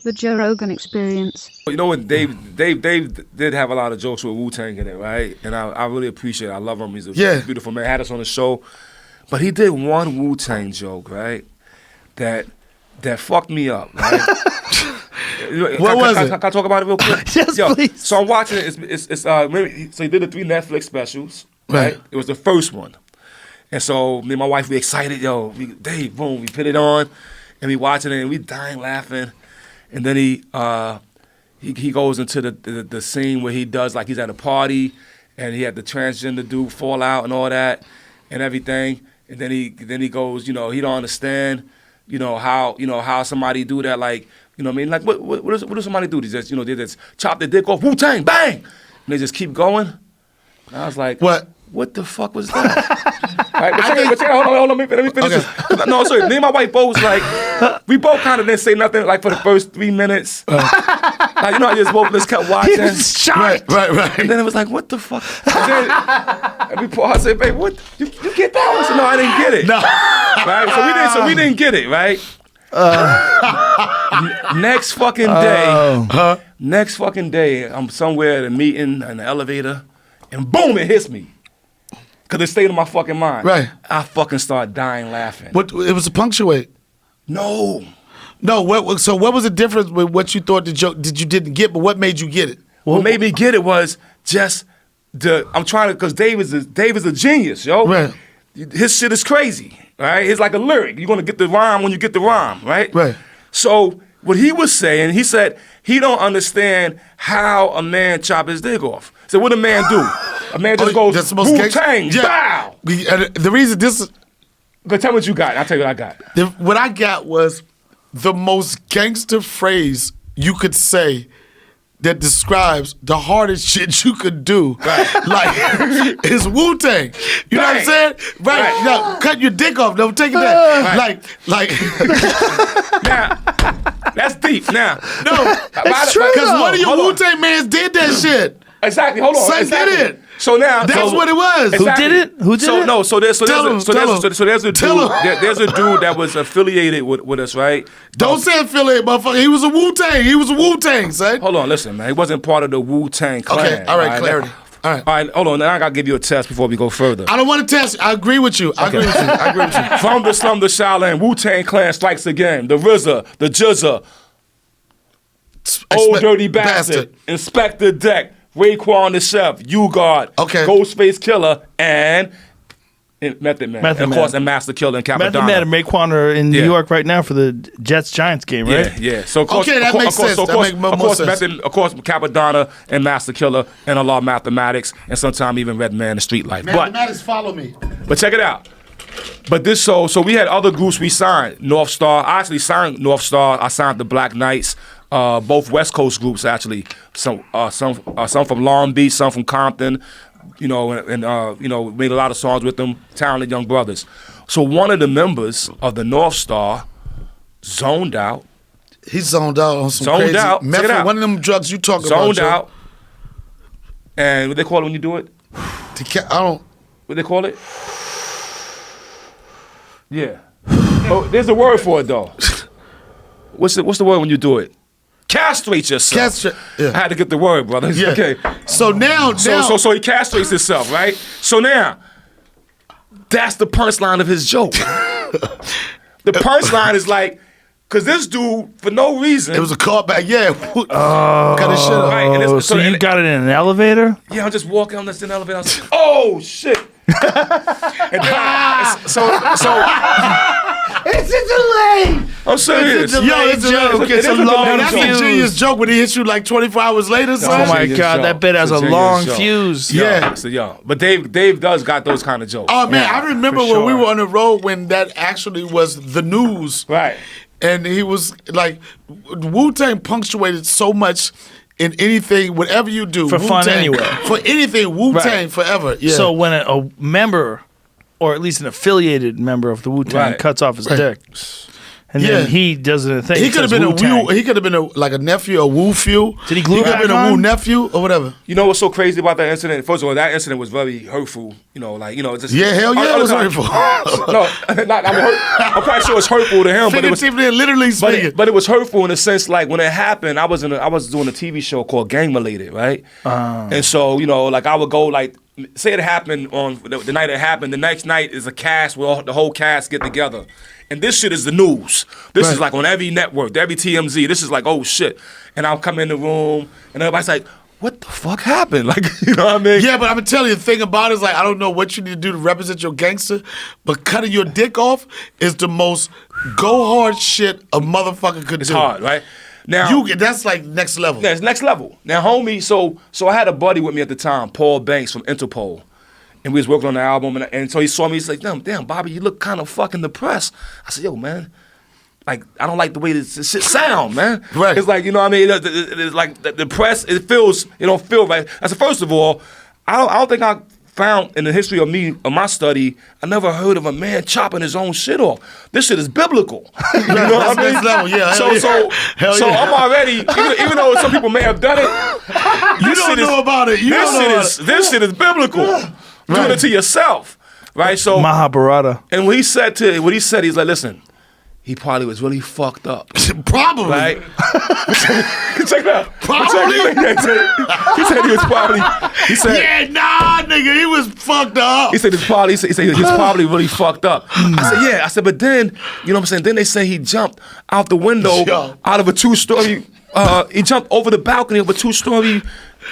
The Joe Rogan Experience. You know what, Dave did have a lot of jokes with Wu-Tang in it, right? And I really appreciate it. I love him. He's a beautiful man. Had us on the show. But he did one Wu-Tang joke, right? That fucked me up, right? What was it? Can I talk about it real quick? Yes, please. So I'm watching it. So he did the 3 Netflix specials, right? It was the first one. And so me and my wife, we excited. Dave, boom, we put it on. And we watching it, and we dying laughing. And then he goes into the scene where he does, like, he's at a party, and he had the transgender dude fall out and all that and everything. And then he goes, he don't understand, how somebody do that, like, what I mean? Like, what does somebody do? They just, they just chop their dick off, Wu-Tang, bang! And they just keep going. And I was like, what the fuck was that? Right, but check it, hold on, let me finish this. No, sorry, me and my wife both was like, we both kind of didn't say nothing, like, for the first 3 minutes. Like, I just both just kept watching. Right. And then it was like, what the fuck? And we paused, I said, babe, what, you get that one? I said, no, I didn't get it. No. Right, so we didn't get it, right? Next fucking day, I'm somewhere at a meeting, in the elevator, and boom, it hits me. Because it stayed in my fucking mind. Right. I fucking start dying laughing. What, it was a punctuate? No. So what was the difference with what you thought the joke you didn't get, but what made you get it? What made me get it was just I'm trying to, because Dave is a genius, yo. Right. His shit is crazy, right? It's like a lyric. You're going to get the rhyme when you get the rhyme, right? Right. So what he was saying, he said he don't understand how a man chop his dick off. So what a man do? A man just goes, Wu-Tang, bow! The reason this is... Go tell me what you got. I'll tell you what I got. What I got was the most gangster phrase you could say that describes the hardest shit you could do. Right. Like, it's Wu-Tang. You know what I'm saying? Right. Now, cut your dick off. No, take it back. Like. Now, that's deep. Now. No. It's true, because one of your Wu-Tang mans did that shit. Exactly. Hold on. Son did it. So now that's what it was. Exactly. Who did it? There's a dude that was affiliated with us, right? Don't say affiliate, motherfucker. He was a Wu-Tang, son. Hold on, listen, man. He wasn't part of the Wu-Tang clan. Okay, all right, clarity. All right, hold on. Now I gotta give you a test before we go further. I don't want to test. I agree with you. I agree with you. From the slum to Shaolin, Wu-Tang clan strikes again. The RZA, the Jizza, Old Dirty Bastard, Inspector Deck, Raekwon the Chef, U-Guard, Ghostface Killer, and Method Man. And of course, and Master Killer and Capadonna. Method Man and Raekwon are in New York right now for the Jets-Giants game, right? Yeah. So of course, that makes sense. Of course, Capadonna and Master Killer and a lot of Mathematics and sometimes even Red Man and Street Life. Mathematics follow me. But check it out. But this so we had other groups we signed. North Star. I actually signed North Star. I signed the Black Knights. Both West Coast groups actually. Some from Long Beach, some from Compton. And made a lot of songs with them. Talented young brothers. So one of the members of the North Star zoned out. He zoned out on some crazy method. One of them drugs you talking about. Zoned out. And what they call it when you do it? What they call it? Yeah. Oh, there's a word for it though. What's the word when you do it? Castrate yourself. I had to get the word, brother. Yeah. Okay. So now so he castrates himself, right? So now, that's the punchline of his joke. The punchline is like, because this dude, for no reason. It was a callback, cut his shit up. Right, so you got it in an elevator? Yeah, I'm just walking on this in the elevator. I was like, oh, shit. And then, it's a delay. I'm serious. It's a joke. It's a long fuse. That's a genius joke when he hits you like 24 hours later. Son. Oh my God, that bit has a long fuse. Yeah. But Dave does got those kind of jokes. Oh man, I remember when we were on the road when that actually was the news. Right. And he was like, Wu-Tang punctuated so much in anything, whatever you do. For Wu-Tang, fun anyway. For anything, Wu-Tang forever. Yeah. So when a member, or at least an affiliated member of the Wu-Tang cuts off his dick, and then he does a thing. He could have been he could have been like a nephew, a Wu Few. Did he glue He could have back been a on? Wu nephew or whatever. You know what's so crazy about that incident? First of all, that incident was very hurtful. You know, like it's just Yeah, hell yeah, it was hurtful. No, I'm quite sure it's hurtful to him, but it was literally speaking. but it was hurtful in the sense like when it happened, I was doing a TV show called Gang Related, right? And so like I would go like. Say it happened on the night it happened. The next night is a cast where the whole cast get together, and this shit is the news. This is like on every network, every TMZ. This is like, oh shit. And I'll come in the room, and everybody's like, "What the fuck happened?" Like, you know what I mean? Yeah, but I'm gonna tell you the thing about it is like I don't know what you need to do to represent your gangster, but cutting your dick off is the most go hard shit a motherfucker could do. It's hard, right? Now that's like next level. Yeah, it's next level. Now, homie, so I had a buddy with me at the time, Paul Banks from Interpol, and we was working on the album, and so he saw me. He's like, damn, Bobby, you look kind of fucking depressed. I said, yo, man, like I don't like the way this shit sound, man. Right. It's like you know what I mean. It's like the press. It don't feel right. I said, first of all, I don't think I found in the history of my study, I never heard of a man chopping his own shit off. This shit is biblical. You know what I mean? Next level, yeah. So I'm already, even though some people may have done it, you don't know about it. This shit is biblical. Doing it to yourself, right? So Mahabharata. And what he said, he's like, listen. He probably was really fucked up. Probably. Right? Check it out. Probably. He said he was probably. He said, yeah, nah, nigga, he was fucked up. He said he was probably really fucked up. I said, yeah. I said, but then, you know what I'm saying? Then they say he jumped out the window out of a 2-story. He jumped over the balcony of a 2-story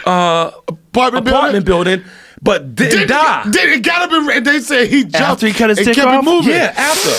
apartment building. But didn't die. It gotta be. They say he jumped after he cut his dick kept off. Moving. Yeah, after.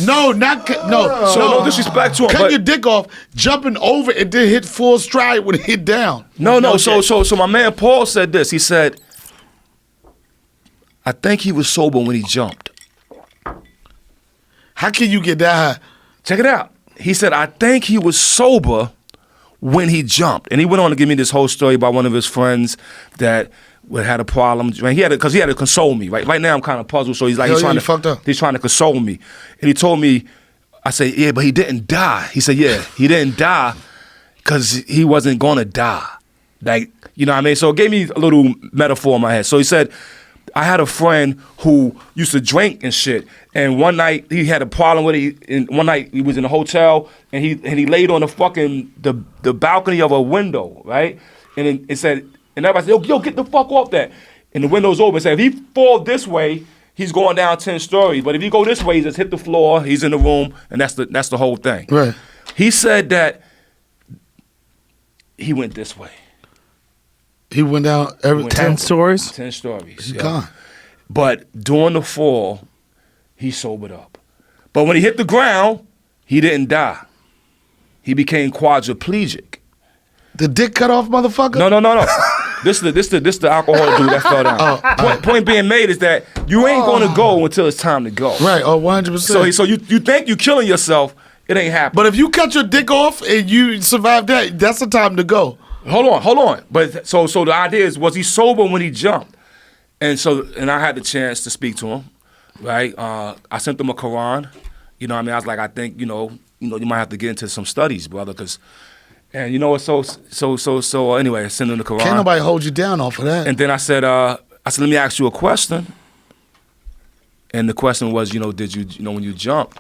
No. So no disrespect to him. Cut your dick off, jumping over, and then hit full stride when it hit down. No. So my man Paul said this. He said, I think he was sober when he jumped. How can you get that high? Check it out. He said, I think he was sober when he jumped. And he went on to give me this whole story about one of his friends that had a problem. He had to console me. Right now I'm kind of puzzled. So he's like, he's trying to console me. And he told me, I said, yeah, but he didn't die. He said, yeah, he didn't die because he wasn't going to die. Like, you know what I mean? So it gave me a little metaphor in my head. So he said, I had a friend who used to drink and shit, and one night he had a problem with it. And one night he was in a hotel, and he laid on the balcony of a window, right? And it said, and everybody said, yo, get the fuck off that. And the window's open. It said, if he fall this way, he's going down 10 stories. But if you go this way, he just hit the floor. He's in the room, and that's the whole thing. Right. He said that he went this way. He went down 10 stories? 10 stories. He's gone. But during the fall, he sobered up. But when he hit the ground, he didn't die. He became quadriplegic. The dick cut off, motherfucker? No. This the alcoholic dude that fell down. Point being made is that you ain't gonna go until it's time to go. Right, 100%. So you think you killing yourself, it ain't happening. But if you cut your dick off and you survive that, that's the time to go. Hold on. But so the idea is, was he sober when he jumped? And I had the chance to speak to him, right? I sent him a Quran. You know what I mean? I was like, I think, you might have to get into some studies, brother, because, and you know what, so anyway, I sent him the Quran. Can't nobody hold you down off of that. And then I said, let me ask you a question. And the question was, did you, when you jumped,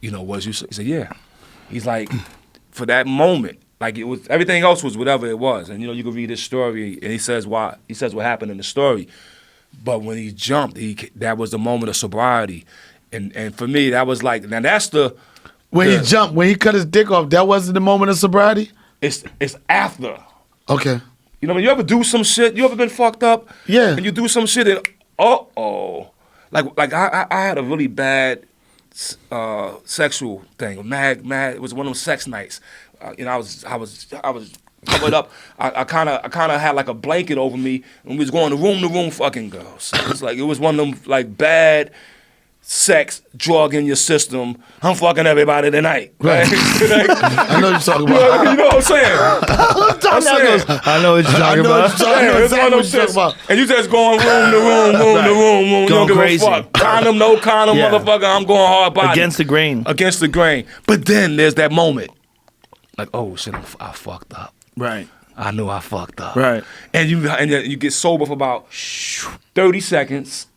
was you, he said, yeah. He's like, for that moment, like it was, everything else was whatever it was. And you can read his story, and he says what happened in the story. But when he jumped, that was the moment of sobriety. And for me, that was like, now that's when he jumped, when he cut his dick off, that wasn't the moment of sobriety? It's after. Okay. You know, when you ever do some shit, you ever been fucked up? Yeah. And you do some shit and like I had a really bad sexual thing. Mad. It was one of those sex nights. I was covered up. I kind of had like a blanket over me, and we was going to room fucking girls. It was one of them like bad sex, drug in your system. I'm fucking everybody tonight. Right? I know what you're talking about. You know what I'm saying? I'm saying. I know what you're talking about. Yeah, it's one of those shits. And you just going room to room to room. You don't give crazy. a fuck. Condom, no condom, motherfucker. I'm going hard body. Against the grain. Against the grain. But then there's that moment. Like, oh shit, I fucked up. Right. I knew I fucked up. Right. And you get sober for about 30 seconds.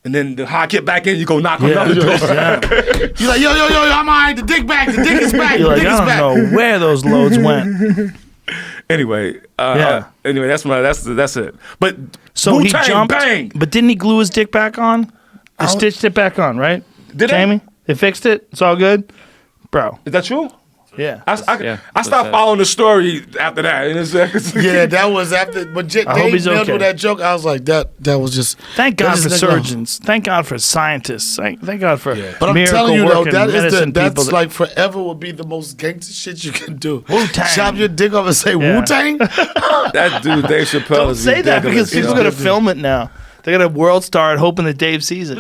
And then the high kick back in, you go knock on another door. You're like, yo, I'm all right. The dick back. The dick is back. You're The like, dick is I back. don't know where those loads went. Anyway, anyway, that's it. But So Wu-Tang, he jumped, bang. but didn't he glue his dick back on? They stitched it back on, right? Did they? Jamie? They fixed it? It's all good? Bro. Is that true? Yeah. I stopped following the story after that. Yeah, that was after. But I hope Dave he's nailed okay. with that joke. I was like, that was just. Thank God that for is- surgeons. Thank God for scientists. Thank God for But I'm miracle telling you though, working that is medicine that's people. like forever will be the most gangster shit you can do. Wu-Tang. Chop your dick off and say Yeah. Wu-Tang. That dude, Dave Chappelle, Don't is say that because ridiculous, people yo. are going to film it now. They're going to world star it hoping that Dave sees it.